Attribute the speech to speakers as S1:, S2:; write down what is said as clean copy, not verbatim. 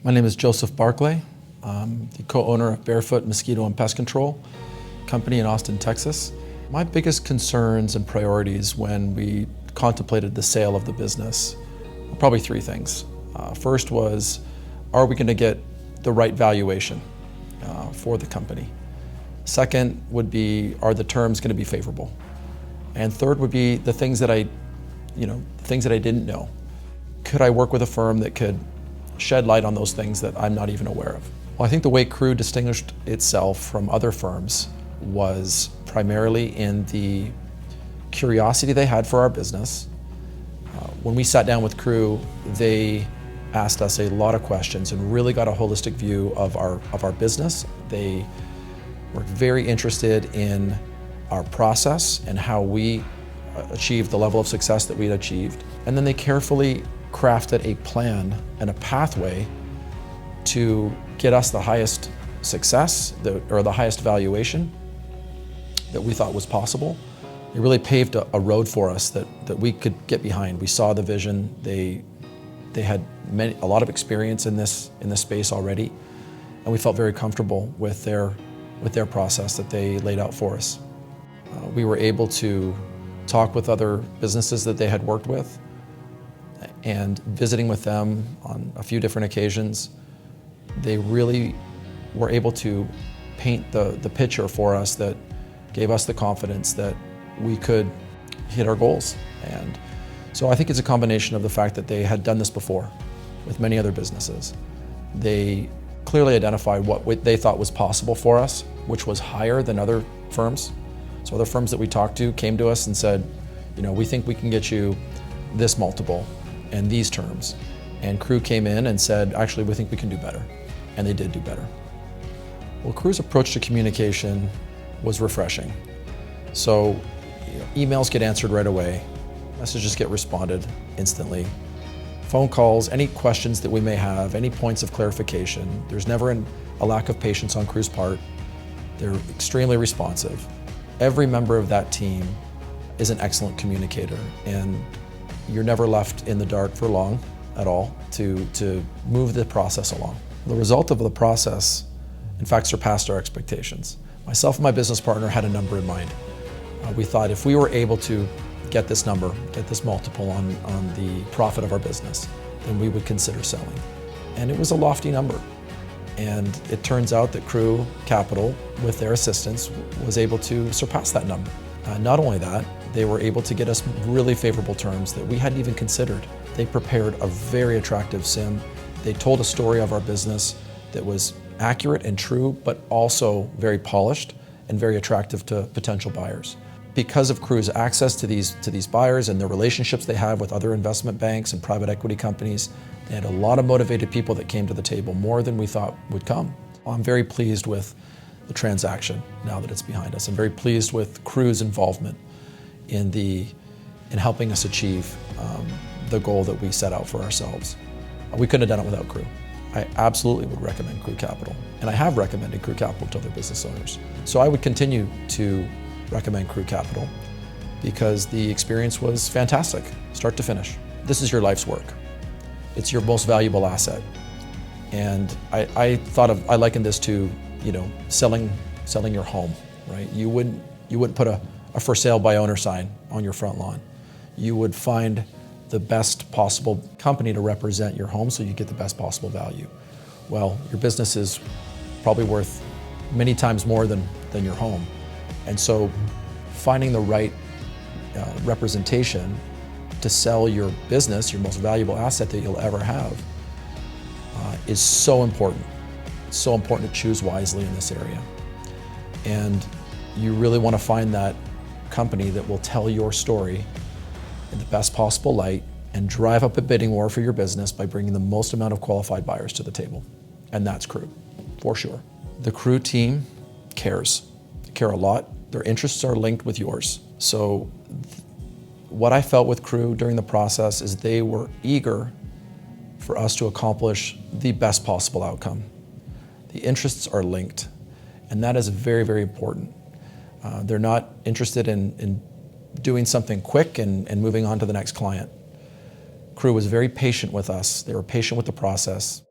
S1: My name is Joseph Barclay. I'm the co-owner of Barefoot Mosquito Pest Control company in Austin, Texas. My biggest concerns and priorities when we contemplated the sale of the business were probably three things. First was, are we going to get the right valuation for the company? Second would be, are the terms going to be favorable? And third would be the things that I didn't know. Could I work with a firm that could shed light on those things that I'm not even aware of? Well, I think the way Crewe distinguished itself from other firms was primarily in the curiosity they had for our business. When we sat down with Crewe, they asked us a lot of questions and really got a holistic view of our business. They were very interested in our process and how we achieved the level of success that we'd achieved. And then they carefully crafted a plan and a pathway to get us the highest success or the highest valuation that we thought was possible. They really paved a road for us that we could get behind. We saw the vision. They had a lot of experience in this space already, and we felt very comfortable with their process that they laid out for us. We were able to talk with other businesses that they had worked with, and visiting with them on a few different occasions, they really were able to paint the picture for us that gave us the confidence that we could hit our goals. And so I think it's a combination of the fact that they had done this before with many other businesses. They clearly identified what they thought was possible for us, which was higher than other firms. So other firms that we talked to came to us and said, we think we can get you this multiple and these terms. And Crewe came in and said, actually, we think we can do better. And they did do better. Well, Crewe's approach to communication was refreshing. So emails get answered right away. Messages get responded instantly. Phone calls, any questions that we may have, any points of clarification. There's never a lack of patience on Crewe's part. They're extremely responsive. Every member of that team is an excellent communicator, and you're never left in the dark for long at all to move the process along. The result of the process, in fact, surpassed our expectations. Myself and my business partner had a number in mind. We thought if we were able to get this number, get this multiple on the profit of our business, then we would consider selling. And it was a lofty number. And it turns out that Crewe Capital, with their assistance, was able to surpass that number. Not only that, they were able to get us really favorable terms that we hadn't even considered. They prepared a very attractive CIM. They told a story of our business that was accurate and true, but also very polished and very attractive to potential buyers. Because of Crewe's access to these buyers and the relationships they have with other investment banks and private equity companies, they had a lot of motivated people that came to the table, more than we thought would come. I'm very pleased with the transaction now that it's behind us. I'm very pleased with Crewe's involvement in helping us achieve the goal that we set out for ourselves. We couldn't have done it without Crewe. I absolutely would recommend Crewe Capital, and I have recommended Crewe Capital to other business owners. So I would continue to recommend Crewe Capital because the experience was fantastic, start to finish. This is your life's work. It's your most valuable asset. And I likened this to, selling your home, right? You wouldn't put a for sale by owner sign on your front lawn. You would find the best possible company to represent your home so you get the best possible value. Well, your business is probably worth many times more than your home. And so finding the right representation to sell your business, your most valuable asset that you'll ever have, is so important. It's so important to choose wisely in this area. And you really want to find that company that will tell your story in the best possible light and drive up a bidding war for your business by bringing the most amount of qualified buyers to the table. And that's Crewe, for sure. The Crewe team cares. They care a lot. Their interests are linked with yours. So what I felt with Crewe during the process is they were eager for us to accomplish the best possible outcome. The interests are linked, and that is very, very important. They're not interested in doing something quick and moving on to the next client. Crewe was very patient with us. They were patient with the process.